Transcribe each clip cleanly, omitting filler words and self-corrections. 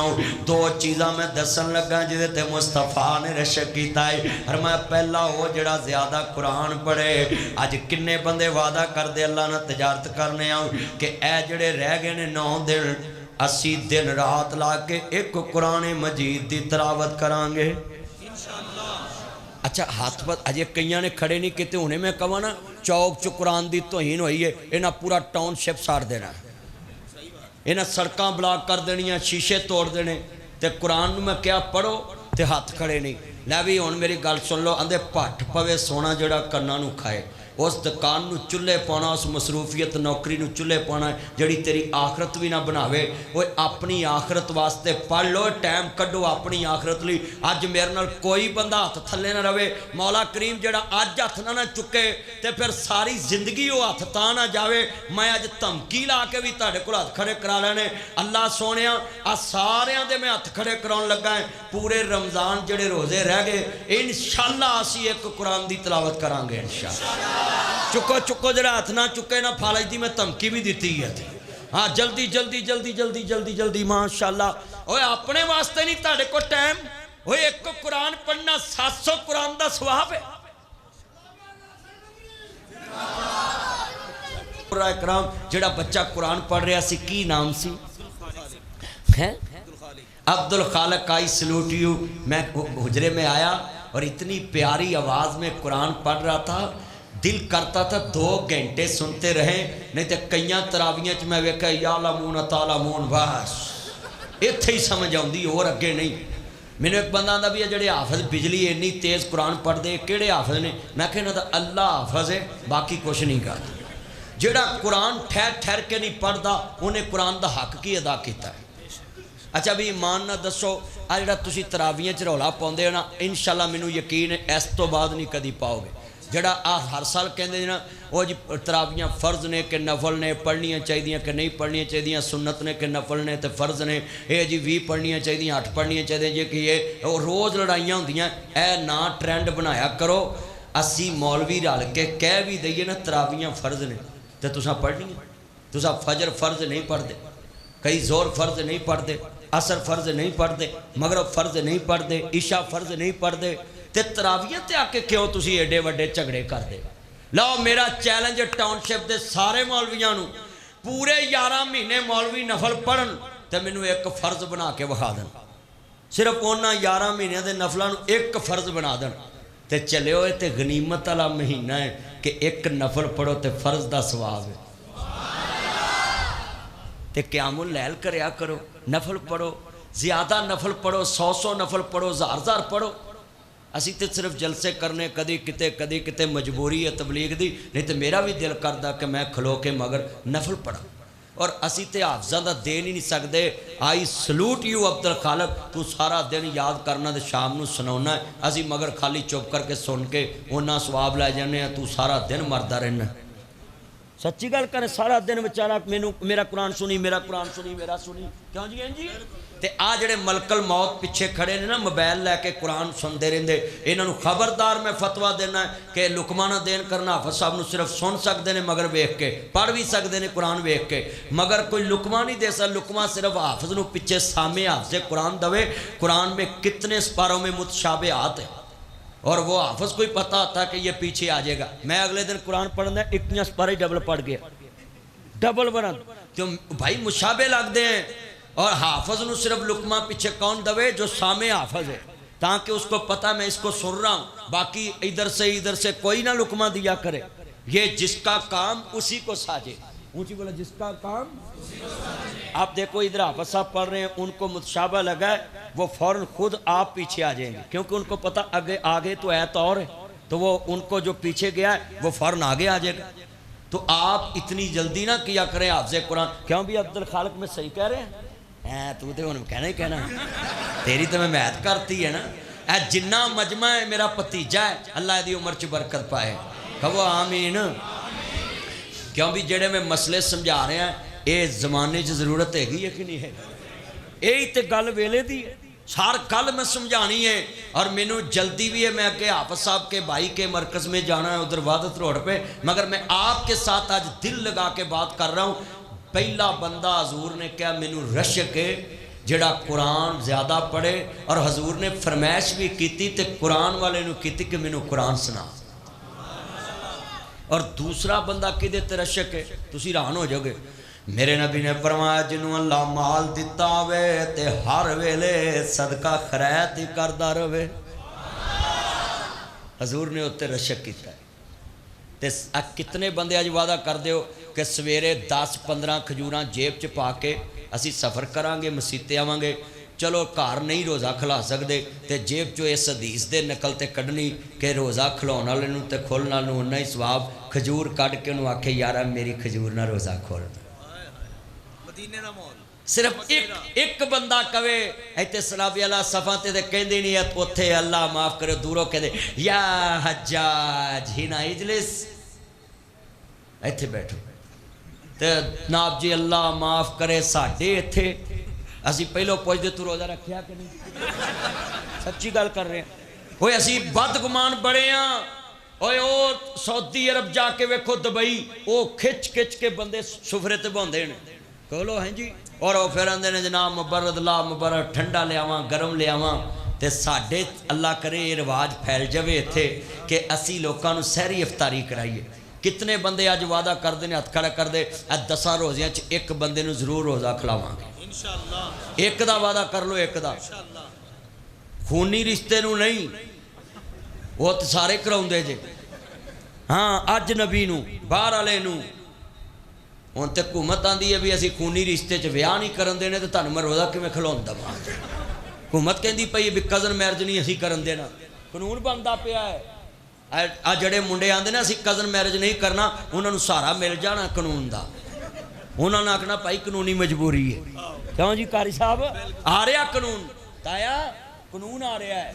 سنو دو چیزاں میں دسن لگا جدے تے مصطفیٰ نے رشک کیتا ہے فرمایا پہلا ہو جڑا زیادہ قرآن پڑھے اج کنے بندے وعدہ کر دے اللہ نہ تجارت کرنے آؤں کہ اے جڑے رہ گئے نے 9 دن 80 دن رات لا کے ایک قرآن مجید دی تلاوت کرانگے اچھا ہاتھ پر اجے کئیاں نے کھڑے نہیں کیتے انہیں میں کہا نا چوک چو قرآن دی توہین ہوئی ہے انہاں پورا ٹاؤن شپ ساڑ دینا انہاں سڑکاں بلاک کر دینیاں شیشے توڑ دینے تے قرآن میں کیا پڑھو تے ہاتھ کھڑے نہیں لے بھی ہون میری گل سن لو اندے پاٹھ پوے سونا جڑا کرنا نو کھائے اس دکان نو چلے پانا اس مصروفیت نوکری نو چلے پانا جڑی تیری آخرت بھی نہ بناوے وہ اپنی آخرت واسطے پڑھ لو ٹائم کڈو اپنی آخرت لی اج میرے نال کوئی بندہ ہاتھ تھلے نہ رہے مولا کریم جڑا اج ہاتھ نہ چکے تے پھر ساری زندگی وہ ہاتھ تا نہ جاوے میں اج دھمکی لا کے بھی تہاڈے کول ہاتھ کھڑے کرا لینے اللہ سونیا آ ساریاں دے میں ہاتھ کھڑے کراون لگا ہے پورے رمضان جڑے روزے رہ گئے انشاءاللہ اسی ایک قرآن دی تلاوت کران گے انشاءاللہ چکو چکو جڑا ہاتھ نہ چکے نہ پھالج دی میں دھمکی بھی دیتی ہے ہاں جلدی جلدی جلدی جلدی جلدی جلدی ماشاءاللہ اوے اپنے واسطے نہیں تہاڈے کو ٹائم اوے ایک قرآن پڑھنا 700 قرآن دا ثواب ہے اکرام جڑا بچہ قرآن پڑھ رہا سی کی نام سی عبد الخالق آئی سلوٹ یو میں حجرے میں آیا اور اتنی پیاری آواز میں قرآن پڑھ رہا تھا دل کرتا تھا 2 گھنٹے سنتے رہیں نہیں تو کئیاں تراویاں چ میں ویکھا یا لمون تالمون بس اتھے ہی سمجھ آؤندی اور اگے نہیں میں نے ایک بندہ آندا بھی جڑے حافظ بجلی اتنی تیز قرآن پڑھ دے کیڑے حافظ نے میں کہنا تھا اللہ حافظ ہے باقی کچھ نہیں کرتا جڑا قرآن ٹھہر ٹھہر کے نہیں پڑھدا انہیں قرآن دا حق کی ادا کیتا ہے اچھا بھی ایمان نہ دسو آ جڑا تسی تراویاں چ رولا پاؤندے ہو نا انشاءاللہ مینوں یقین ہے اس تو بعد نہیں کدی پاؤ گے جڑا ہر سال کہندے نا وہ جی تراویاں فرض نے کہ نفل نے پڑھنیاں چاہیے کہ نہیں پڑھنیاں چاہیے سنت نے کہ نفل نے تے فرض نے اے جی 20 پڑھنیاں چاہیے 8 پڑھنیاں چاہیے جی کہ یہ روز لڑائیاں ہوندیاں اے نا ٹرینڈ بنایا کرو اسی مولوی رل کے کہہ بھی دئیے نا تراویاں فرض نے تے تساں پڑھنی تساں فجر فرض نہیں پڑھتے کئی زور فرض نہیں پڑھتے عصر فرض نہیں پڑھتے مغرب فرض نہیں پڑھتے عشاء فرض نہیں پڑھتے تے تراویاں تے آ کے کیوں تسی ایڈے وڈے جھگڑے کر دے لو میرا چیلنج ٹاؤن شپ دے سارے مولویاں نو پورے 11 مہینے مولوی نفل پڑھن تے مینوں ایک فرض بنا کے وکھا دین صرف انہاں 11 مہینے دے نفلاں نو ایک فرض بنا دین تے چلے ہوئے تے غنیمت والا مہینہ ہے کہ ایک نفل پڑھو تے فرض دا ثواب ہے تے قیام اللیل کریا کرو نفل پڑھو زیادہ نفل پڑھو 100 نفل پڑھو 1000 پڑھو اسی تے صرف جلسے کرنے کدی کتے مجبوری ہے تبلیغ دی نہیں تے میرا بھی دل کردا کہ میں کھلو کے مگر نفل پڑھا اور اسی تے حافظاں دا دے نہیں سکدے آئی سلوٹ یو عبد الخالق تو سارا دن یاد کرنا تے شام نو سناونا ہے اسی مگر خالی چپ کر کے سن کے انہاں ثواب لے جانے ہیں تو سارا دن مردا رہنا سچی گل کرے سارا دن بیچارہ میرا قرآن سنی میرا قرآن سنی میرا سنی کیوں جی تے آ جڑے ملک الموت پیچھے کھڑے نے نا موبائل لے کے قرآن سنتے رہندے انہاں نو خبردار میں فتویٰ دینا ہے کہ لقمانہ دین کرنا حافظ صاحب نو صرف سن سکتے ہیں مگر ویکھ کے پڑھ بھی سکتے ہیں قرآن ویکھ کے مگر کوئی لقمہ نہیں دے سکتا لقمہ صرف حافظ نو پیچھے سامع حافظ قرآن دوے قرآن میں کتنے سپاروں میں متشابہات ہیں اور وہ حافظ کوئی پتہ آتا کہ یہ پیچھے آ جائے گا میں اگلے دن قرآن پڑھنا ہے اتنا سپارے ڈبل پڑھ گیا ڈبل بنا تو بھائی مشابہ لگ دے ہیں اور حافظ نو صرف لقمہ پیچھے کون دوے جو سامع حافظ ہے تاکہ اس کو پتہ میں اس کو سن رہا ہوں باقی ادھر سے کوئی نہ لقمہ دیا کرے یہ جس کا کام اسی کو ساجے اونچی بولا جس کا کام آپ دیکھو ادھر حافظ صاحب پڑھ رہے ہیں ان کو متشابہ لگا ہے وہ فوراً خود آپ پیچھے آ جائیں گے کیونکہ ان کو پتہ آگے تو ہے تو اور ہے تو وہ ان کو جو پیچھے گیا ہے وہ فوراً آگے آ جائے گا تو آپ اتنی جلدی نہ کیا کریں حافظ قرآن کیوں بھی عبد الخالق میں صحیح کہہ رہے ہیں تو تے انہوں کہنا ہی کہنا تیری تو میں محنت کرتی ہے نا اے جنہ مجمع ہے میرا بھتیجا ہے اللہ دی عمر چ برکت پائے کہو آمین کیوں بھی جڑے میں مسئلے سمجھا رہے ہیں اے زمانے چ ضرورت ہے گی ہے کہ نہیں ہے یہی تے گل ویلے دی سار گل میں سمجھانی ہے اور مینوں جلدی بھی ہے میں کہ حافظ صاحب کے بھائی کے مرکز میں جانا ہے ادھر وحدت روڈ پہ مگر میں آپ کے ساتھ آج دل لگا کے بات کر رہا ہوں پہلا بندہ حضور نے کیا مینوں رشک ہے جڑا قرآن زیادہ پڑھے، اور حضور نے فرمائش بھی کیتی تے قرآن والے نو کیتی کہ مینوں قرآن سنا۔ اور دوسرا بندہ کدے تے رشک ہے، تسی حیران ہو جاؤ گے، میرے نبی نے فرمایا جنوں اللہ مال دتا ہوئے تے ہر ویلے صدقہ خیرات ہی کردا رہے، حضور نے اتنے رشک کیتا ہے۔ تے کتنے بندے اج وعدہ کر دیو کہ سویرے 10-15 کھجوراں جیب چ پا کے اسی سفر کران گے، مسیتے آواں گے، چلو گھر نہیں روزہ کھلا سکتے تے جیب چو اس حدیث دے نقل تے کڈنی کہ روزہ کھلاؤن والے نوں تے کھولن والے نوں اُنّا ہی ثواب، کھجور کڈ کے انہوں آکھے یارا میری کھجور نہ روزہ کھول دے۔ صرف ایک بندہ کہے ایتھے صحابی اللہ صفاں تے کہندے نہیں اوتھے اللہ معاف کرے، دوروں کہندے یا حجاج ہنا اجلس، ایتھے بیٹھو تے ناب جی اللہ معاف کرے ساڈے ایتھے اسی پہلو پوچھ دے تو روزہ رکھیا کہ نہیں، سچی گل کر رہے ہیں ہوئے اسی بدگمان بڑے ہیں۔ اوے او سعودی عرب جا کے ویکھو دبئی او کھچ کے بندے سفرے تے بوندے نے، کہلو ہیں جی، اور وہ پھر آندے نے جناب مبرد لا مبرد ٹھنڈا لے آواں گرم لے آواں، تے ساڈے اللہ کرے یہ رواج پھیل جاوے اتھے کہ اسی لوکاں نوں سحری افطاری کرائیے۔ کتنے بندے اج وعدہ کردے نے ہتھ کھڑا کردے 10 روزیاں چ ایک بندے نوں ضرور روزہ کھلاواں گے، ایک دا وعدہ کر لو، ایک دا خونی رشتے نوں نہیں، وہ تے سارے کراؤندے جے، ہاں اج نبی نوں باہر والے نوں ہوں تے حکومت آندی ہے بھی اسی خونی رشتے چ ویاہ نہیں کرن دینے تے تانوں میں روزہ کیویں کھلاون دواں، حکومت کہندی پئی بھی کزن میرج نہیں اسی کرن دینا، قانون بندا پیا ہے۔ آ جڑے منڈے آندے نا اسی کزن میرج نہیں کرنا، انہاں نوں سہارا مل جانا قانون دا، انہاں نے آکھنا بھائی قانونی مجبوری ہے، کیوں جی قاری صاحب آ رہا قانون، تایا قانون آ رہا ہے،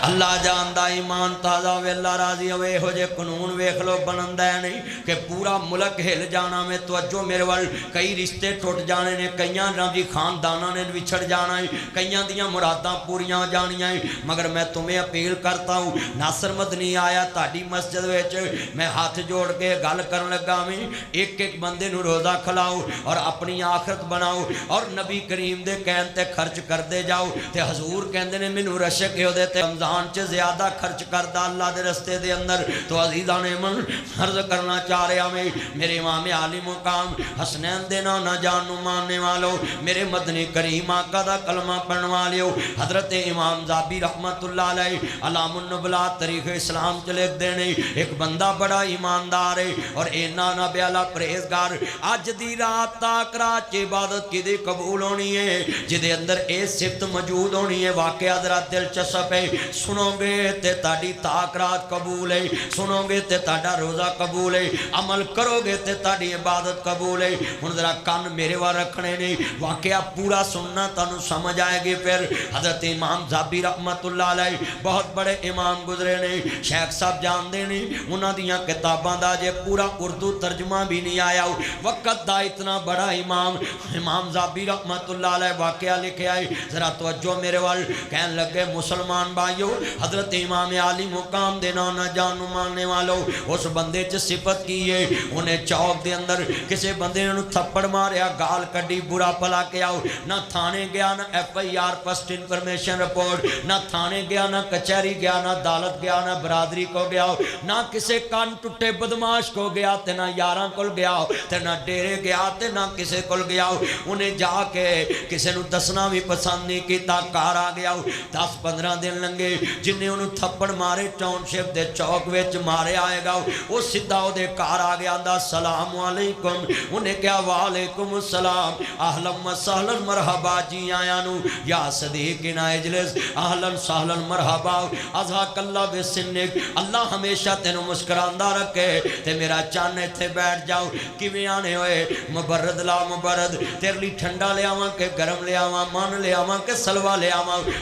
اللہ جاندا ایمان تازہ ہوئے اللہ راضی ہوئے، ہو جے قانون ویکھ لو بنندا ہے نہیں کہ پورا ملک ہل جانا میں توجہ میرے وال، کئی رشتے ٹوٹ جانے نے، کئیاں دی خانداناں نے وچھڑ جانا ہے، کئیاں دیاں مراداں پوریاں ہو جانیاں ہیں، مگر میں تمہیں اپیل کرتا ہوں، ناصر مدنی آیا تہاڈی مسجد وچ، میں ہاتھ جوڑ کے گل کرن لگا میں ایک ایک بندے نوں روزہ کھلاؤ اور اپنی آخرت بناؤ اور نبی کریم دے کہن تے خرچ کردے جاؤ، تے حضور کہندے نے مینوں رشک ہو دے تے رمضان چ زیادہ خرچ کردا اللہ دے رستے دے اندر، تو عزیزاں نے من عرض کرنا چاہ رہا میں میرے امام عالی مقام حسنین دے نانا جان نوں ماننے والو، میرے مدنی کریم آقا دا کلمہ پڑھن والیو، حضرت امام زابی رحمت اللہ علیہ علام النبلا تاریخ اسلام چ لکھ دینے ایک بندہ بڑا ایماندار ہے اور اینا نہ بیالا پرہیزگار، اج دی رات تک رات چ عبادت کدی قبول ہونی ہے جدے اندر اے صفت موجود ہونی ہے، واقعہ ذرا دلچسپ ہے، سنو گے تے تاڑی تاک رات قبول ہے، سنو گے تے تاڑا روزہ قبول ہے، عمل کرو گے تے تاڑی عبادت قبول ہے۔ ہن ذرا کان میرے وار رکھنے نے، واقعہ پورا سننا تانوں سمجھ آئے گی۔ پھر حضرت امام زابی رحمت اللہ علیہ بہت بڑے امام گزرے نے، شیخ صاحب جان دے نے انہاں دیاں کتاباں دا جے پورا اردو ترجمہ بھی نہیں آیا، وقت دا اتنا بڑا امام زابی رحمت اللہ علیہ واقعہ لکھے آئے، ذرا توجہ میرے وال، کہن لگے مسلمان بھائیو حضرت امام عالی مقام دے نانا جان ماننے والو، اس بندے چ صفت کی ہے، انہیں چوک دے اندر کسے بندے نے تھپڑ ماریا، گال کڈی، برا پلا کے آؤ، نہ تھانے گیا نہ FIR فرسٹ انفارمیشن رپورٹ، نہ تھانے گیا نہ کچہری گیا نہ عدالت گیا نہ برادری کو گیا، نہ کسے کان ٹوٹے بدماش کو گیا تے نہ یاراں کول گیا تے نہ ڈیرے گیا تے نہ کسے کول گیا، انہیں جا کے کسے نو دسنا بھی پسند نہیں کیتا، کار آ گیا، 10-15 دن لنگے، جنہیں انہوں تھپڑ مارے ٹاؤن شپ دے چوک ویچ مارے آئے گا، وہ سدھا ہو دے کار آ گیا، دا سلام علیکم، انہیں کیا وعلیکم السلام، اہلم و سہلن مرحبا جی آیا نو، یا صدیق نا اجلس، اہلن سہلن مرحبا، ازحاک اللہ بسنک، اللہ ہمیشہ تینوں مسکراندہ رکھے، تے میرا چانے تھے بیٹھ جاؤ، کیویں آنے ہوئے، مبرد لا مبرد، تیرلی ٹھنڈا لے آواں کہ گرم لے آواں، مان لے آواں کہ سلوہ لے آواں،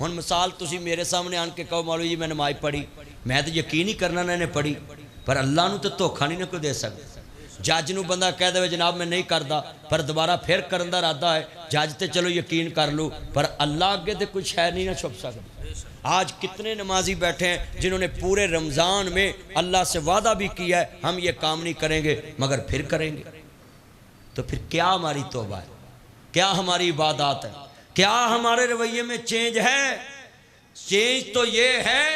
ہن مثال تسی میرے سامنے آن کے کہو مولوی جی میں نماز پڑھی، میں تو یقین ہی کرنا نہ نے پڑھی، پر اللہ نو تو دھوکھا نہیں نہ کوئی دے سکتا۔ جج نو بندہ کہہ دے جناب میں نہیں کردا پر دوبارہ پھر کرن دا ارادہ ہے، جج تے چلو یقین کر لو، پر اللہ اگے تے کچھ شے نہیں نہ چھپ سکتا۔ آج کتنے نمازی بیٹھے ہیں جنہوں نے پورے رمضان میں اللہ سے وعدہ بھی کیا ہے ہم یہ کام نہیں کریں گے مگر پھر کریں گے۔ تو پھر کیا ہماری توبہ ہے، کیا ہماری عبادات ہے، کیا ہمارے رویے میں چینج ہے؟ چینج تو یہ ہے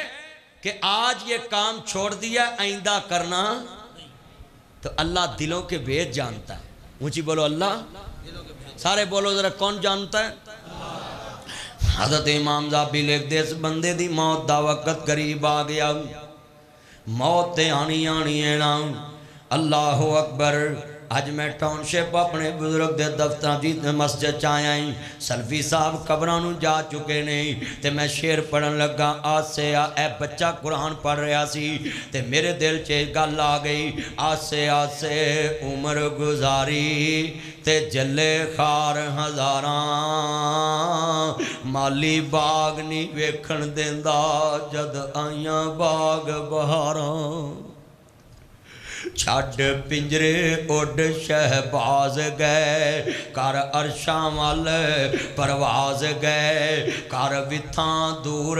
کہ آج یہ کام چھوڑ دیا آئندہ کرنا، تو اللہ دلوں کے بھید جانتا ہے۔ اونچی بولو اللہ، سارے بولو ذرا کون جانتا ہے؟ حضرت امام زابی لکھ دے اس بندے دی موت دا وقت قریب آ گیا، موت تے آنی آنی اینا۔ اللہ اکبر۔ آج میں ٹاؤن شپ اپنے بزرگ دے دفتر جی مسجد چاہیا ہی، سلفی صاحب قبرانوں جا چکے نہیں، تے میں شعر پڑھن لگا آج سے اے بچہ قرآن پڑھ رہا سی، تے میرے دل چے گل آ گئی، آج سے عمر گزاری تے جلے خار ہزاراں، مالی باغ نہیں ویکھن دیندا جد آئیاں باغ بہاراں۔ چھڑ پنجرے اڈ شہباز گئے، کر عرشاں وال پرواز گئے، کر وتھاں دور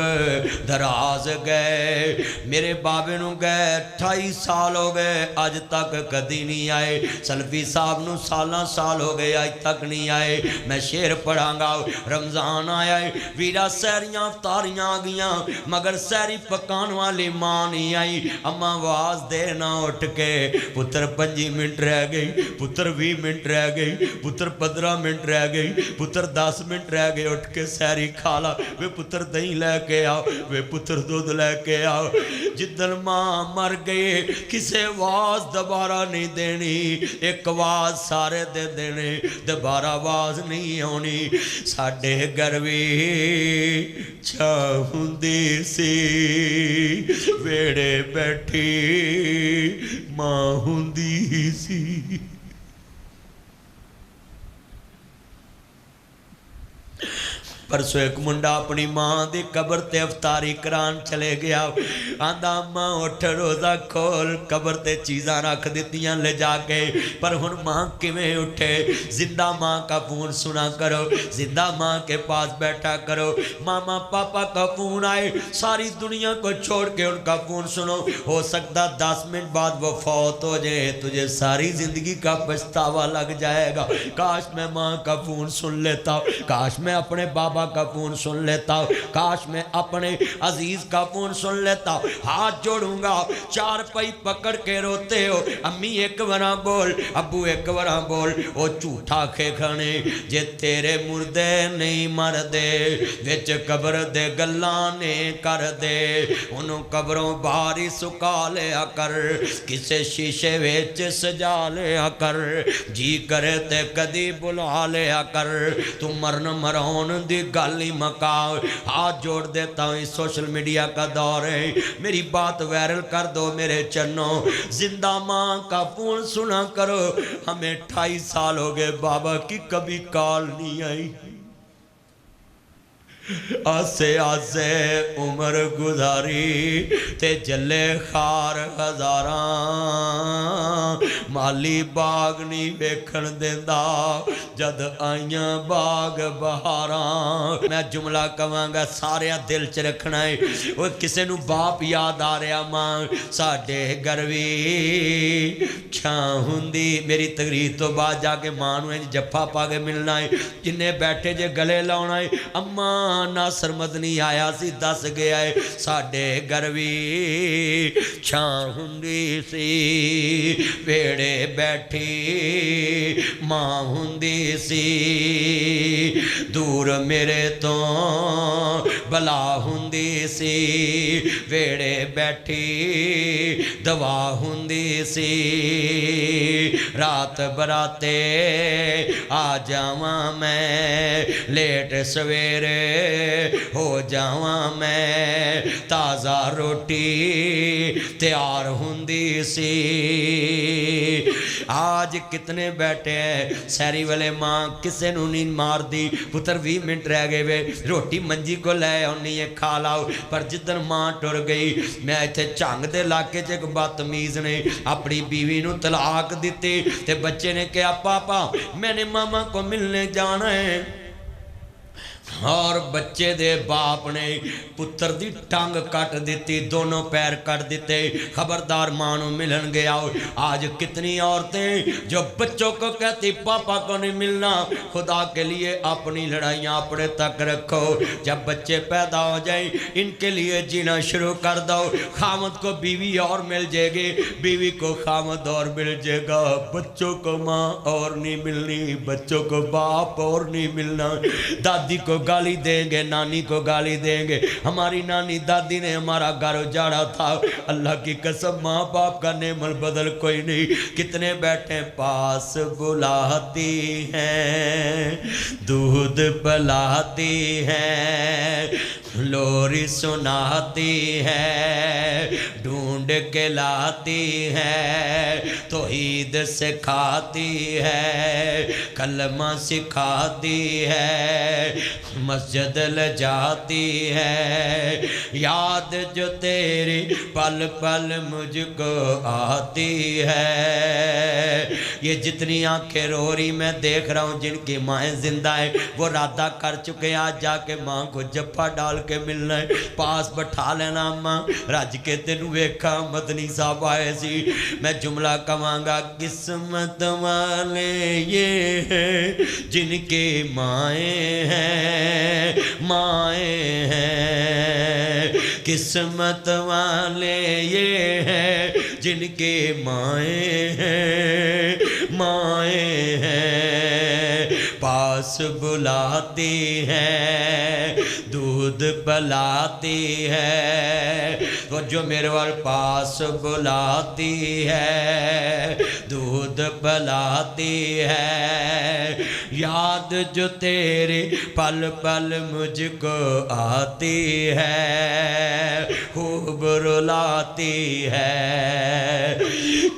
دراز گئے۔ میرے بابے نو گئے 28 سال ہو گئے اج تک کدی نہیں آئے، سلفی صاحب نو سالاں سال ہو گئے اج تک نہیں آئے۔ میں شعر پڑھاں گا، رمضان آیا ہے ویرا سہریاں افطاریاں آ گیاں مگر سہری پکان والی ماں نہیں آئی، اماں آواز دے نہ اٹھ کے پتر 5 منٹ رہ گئی، پتر 20 منٹ رہ گئی، پتر 15 منٹ رہ گئی، پتر 10 منٹ رہ گئے، اٹھ کے سہری کھالا، وے پتر دہی لے کے آؤ، وے پتر دودھ لے کے آؤ۔ جدن ماں مر گئی کسے آواز دوبارہ نہیں دینی، ایک آواز سارے دے دینے، دوبارہ آواز نہیں ہونی۔ ساڈے گھر وی چھاں ہوندی سی، ویڑے بیٹھی ماں ہوندی سی۔ پرسو ایک منڈا اپنی ماں دی قبر تے افطاری کران چلے گیا، آندہ ماں اٹھ روزہ کھول، قبر تے چیزاں رکھ دیتیاں لے جا کے، پر ہن ماں کیویں اٹھے؟ زندہ ماں کا فون سنا کرو، زندہ ماں کے پاس بیٹھا کرو، ماما پاپا کا فون آئے ساری دنیا کو چھوڑ کے ان کا فون سنو، ہو سکتا 10 منٹ بعد وہ فوت ہو جائے، تجھے ساری زندگی کا پچھتاوا لگ جائے گا۔ کاش میں ماں کا فون سن لیتا، کاش میں اپنے بابا کا فون سن لیتا، کاش میں اپنے عزیز کا فون سن لیتا۔ ہاتھ جوڑوں گا، چار پائی پکڑ کے روتے ہو، امی ایک ورا بول، ابو ایک ورا بول، او جھوٹا کھے کھانے جے تیرے مردے نہیں مر دے، وچ قبر دے گلانے کر دے، انہوں قبروں باری سکا لیا کر، کسے شیشے وچ سجا لیا کر، جی کرے تے کدی بلا لیا کر، تو مرن مرون دی گالی مکاؤ۔ ہاتھ جوڑ دیتا ہوں، سوشل میڈیا کا دور ہے، میری بات وائرل کر دو میرے چنوں، زندہ ماں کا فون سنا کرو۔ ہمیں 28 سال ہو گئے بابا کی کبھی کال نہیں آئی، آسے آسے عمر گزاری تے جلے خار ہزاراں، مالی باغ نہیں ویکھن دیندا جد آئیاں باغ بہاراں۔ میں جملہ کہاں گا سارے دل چ رکھنا ہے، وہ کسے نو باپ یاد آ رہا ماں ساڈے گھر وی چھاں ہوندی۔ میری تقریر تو بعد جا کے ماں نو جفا پا کے ملنا ہے، جنہیں بیٹھے جے گلے لاؤنا ہے، اماں ناصر مدنی آیا سی دس گیا ہے ساڈے گھر وی چھاں ہوندی سی، ویڑے بیٹھی ماں ہوندی سی، دور میرے تو بلا ہوندی سی، ویڑے بیٹھی دوا ہوندی سی، رات براتے آ جاواں میں لیٹ سویرے ہو جاواں میں، تازہ روٹی تیار ہوندی سی، آج کتنے بیٹھے ہیں سیری والے ماں کسے نو نہیں مار دی پتر 20 منٹ رہ گئے وے روٹی منجی کو لے اونی ہے کھا لاؤ پر جدن ماں ٹر گئی میں ایتھے چنگ دے علاقے چ ایک بدتمیز نے اپنی بیوی نو طلاق دیتی تے بچے نے کہا پاپا میں نے ماما کو ملنے جانا ہے اور بچے دے باپ نے پتر دی ٹانگ کٹ دیتی دونوں پیر کٹ دیتے خبردار مانو ملن گیا آج کتنی عورتیں جو بچوں کو کہتی پاپا کو نہیں ملنا خدا کے لیے اپنی لڑائیاں اپنے تک رکھو جب بچے پیدا ہو جائیں ان کے لیے جینا شروع کر دو خامد کو بیوی اور مل جائے گی بیوی کو خامد اور مل جائے گا بچوں کو ماں اور نہیں ملنی بچوں کو باپ اور نہیں ملنا دادی کو گالی دیں گے نانی کو گالی دیں گے ہماری نانی دادی نے ہمارا گھر اجاڑا تھا اللہ کی قسم ماں باپ کا نعم البدل کوئی نہیں کتنے بیٹھے پاس بلاتی ہیں دودھ پلاتی ہیں لوری سناتی ہے ڈھونڈ کے لاتی ہے توحید سکھاتی ہے کلمہ سکھاتی ہے مسجد لجاتی ہے یاد جو تیری پل پل مجھ کو آتی ہے یہ جتنی آنکھیں رو رہی میں دیکھ رہا ہوں جن کی مائیں زندہ ہیں وہ رادہ کر چکے آج جا کے ماں کو جپا ڈال کے ملنا ہے پاس بٹھا لینا ماں رج کے دن ویکھا مدنی صاحب آئے سی میں جملہ کہاں گا قسمت والے یہ ہیں جن کے مائیں ہیں مائیں ہیں قسمت والے یہ ہیں جن کے مائیں ہیں مائیں ہیں پاس بلاتی ہے دودھ پلاتی ہے وہ جو میرے وال پاس بلاتی ہے دودھ پلاتی ہے یاد جو تیری پل پل مجھ کو آتی ہے خوب رلاتی ہے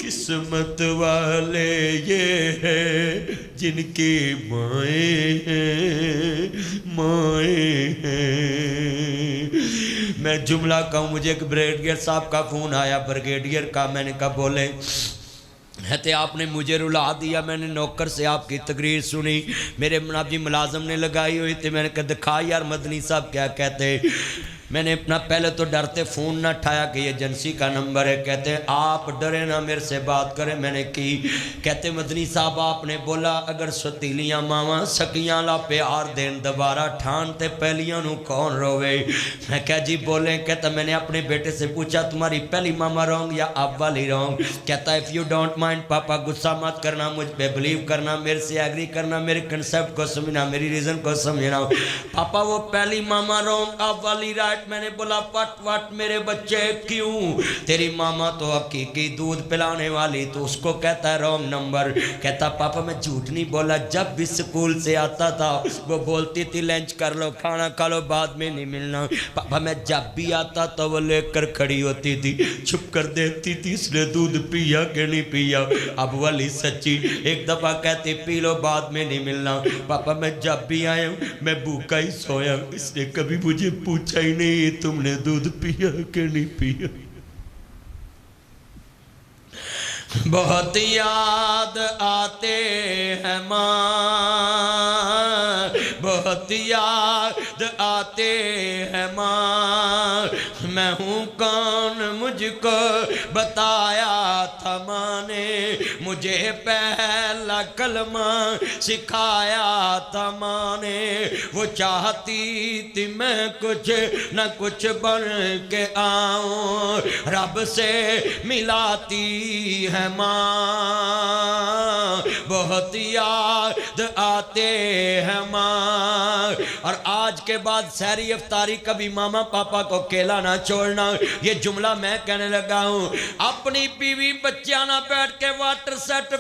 قسمت والے یہ ہیں جن کی مائیں ہیں مائیں ہیں میں جملہ کہوں مجھے ایک بریگیڈیئر صاحب کا فون آیا بریگیڈیئر کا میں نے کہا بولے ہے آپ نے مجھے رلا دیا میں نے نوکر سے آپ کی تقریر سنی میرے مناب جی ملازم نے لگائی ہوئی تھی میں نے کہا دکھا یار مدنی صاحب کیا کہتے میں نے اپنا پہلے تو ڈرتے فون نہ اٹھایا کہ یہ ایجنسی کا نمبر ہے کہتے ہیں آپ ڈرے نہ میرے سے بات کریں میں نے کی کہتے مدنی صاحب آپ نے بولا اگر ستیلیاں ماما سکیاں لا پیار دین دوبارہ ٹھانتے پہلیاں نو کون روے میں کہا جی بولیں کہتا میں نے اپنے بیٹے سے پوچھا تمہاری پہلی ماما رونگ یا اب والی رونگ کہتا if you don't mind پاپا غصہ مت کرنا مجھ پہ بلیو کرنا میرے سے ایگری کرنا میرے کنسپٹ کو سمجھنا میری ریزن کو سمجھنا پاپا وہ پہلی ماما رونگ اب والی رائٹ میں نے بولا پٹ وٹ میرے بچے کیوں تیری ماما تو حقیقی دودھ پلانے والی تو اس کو کہتا ہے رونگ نمبر کہتا پاپا میں جھوٹ نہیں بولا جب بھی سکول سے آتا تھا وہ بولتی تھی لنچ کر لو کھانا کھا لو بعد میں نہیں ملنا پاپا میں جب بھی آتا تو وہ لے کر کھڑی ہوتی تھی چھپ کر دیکھتی تھی اس نے دودھ پیا کہ نہیں پیا اب والی سچی ایک دفعہ کہتی پی لو بعد میں نہیں ملنا پاپا میں جب بھی آیا ہوں میں بھوکا ہی سویا اس نے کبھی مجھے پوچھا ہی نہیں تم نے دودھ پیا کہ نہیں پیا بہت یاد آتے ہیں ماں بہت یاد آتے ہیں ماں میں ہوں کون مجھ کو بتایا تھا ماں نے مجھے پہلا کلمہ سکھایا تھا ماں نے وہ چاہتی تھی میں کچھ نہ کچھ بن کے آؤں رب سے ملاتی ہے ماں بہت یاد آتے ہیں ماں اور آج کے بعد سحری افطاری کبھی ماما پاپا کو کیلا نہ چھوڑنا یہ جملہ میں کہنے لگا ہوں اپنی بیوی بچیاں نہ بیٹھ کے واٹر سیٹ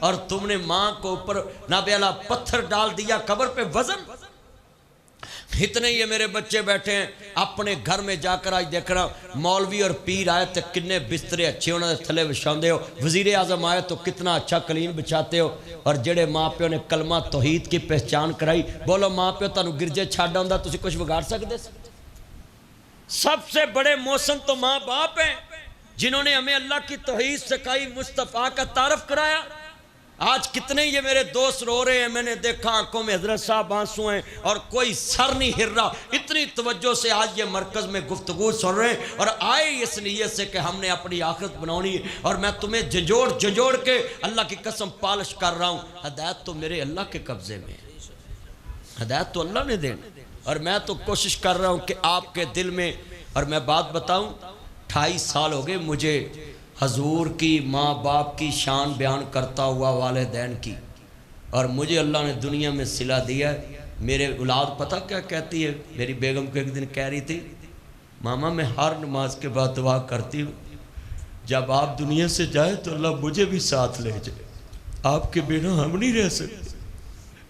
اور تم نے ماں کو اوپر نابینا پتھر ڈال دیا قبر پہ وزن. اتنے یہ میرے بچے بیٹھے ہیں اپنے گھر میں جا کر آج دیکھنا مولوی اور پیر آئے تو کنے بسترے اچھے انہوں نے تھلے بچھاندے ہو, وزیر اعظم آئے تو کتنا اچھا کلین بچھاتے ہو, اور جڑے ماں پیو نے کلمہ توحید کی پہچان کرائی, بولو ماں پیو تانوں گرجے چھاڑا ہوندا تسی کچھ بگاڑ سکتے؟ سب سے بڑے محسن تو ماں باپ ہیں جنہوں نے ہمیں اللہ کی توحید سکھائی, مصطفیٰ کا تعارف کرایا. آج کتنے یہ میرے دوست رو رہے ہیں, میں نے دیکھا آنکھوں میں حضرت صاحب آنسو ہیں اور کوئی سر نہیں ہل رہا, اتنی توجہ سے آج یہ مرکز میں گفتگو سن رہے ہیں اور آئے اس نیت سے کہ ہم نے اپنی آخرت بنانی ہے. اور میں تمہیں جھنجھوڑ کے اللہ کی قسم پالش کر رہا ہوں, ہدایت تو میرے اللہ کے قبضے میں ہے, ہدایت تو اللہ نے دینا, اور میں تو کوشش کر رہا ہوں کہ آپ کے دل میں. اور میں بات بتاؤں, 28 سال ہو گئے مجھے حضور کی ماں باپ کی شان بیان کرتا ہوا, والدین کی, اور مجھے اللہ نے دنیا میں صلہ دیا ہے. میرے اولاد پتہ کیا کہتی ہے, میری بیگم کو ایک دن کہہ رہی تھی, ماما میں ہر نماز کے بعد دعا کرتی ہوں جب آپ دنیا سے جائے تو اللہ مجھے بھی ساتھ لے جائے, آپ کے بنا ہم نہیں رہ سکتے.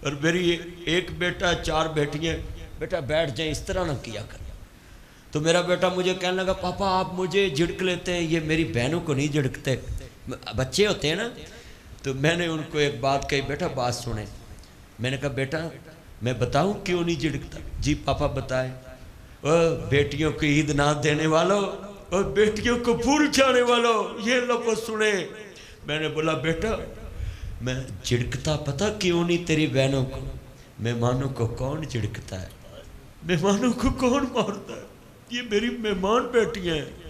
اور میری ایک بیٹا 4 بیٹیاں, بیٹا بیٹھ جائیں اس طرح نہ کیا کر. تو میرا بیٹا مجھے کہنے لگا پاپا آپ مجھے جھڑک لیتے ہیں, یہ میری بہنوں کو نہیں جھڑکتے, بچے ہوتے ہیں نا. تو میں نے ان کو ایک بات کہی, بیٹا بات سنیں. میں نے کہا بیٹا میں بتاؤں کیوں نہیں جھڑکتا؟ جی پاپا بتائیں. بیٹیوں کو عید نہ دینے والوں اور بیٹیوں کو بھول جانے والوں, یہ لفظ سنے. میں نے بولا بیٹا میں جھڑکتا پتہ کیوں نہیں تیری بہنوں کو؟ مہمانوں کو کون جھڑکتا ہے, مہمانوں کو کون مارتا ہے؟ یہ میری مہمان بیٹیاں ہیں,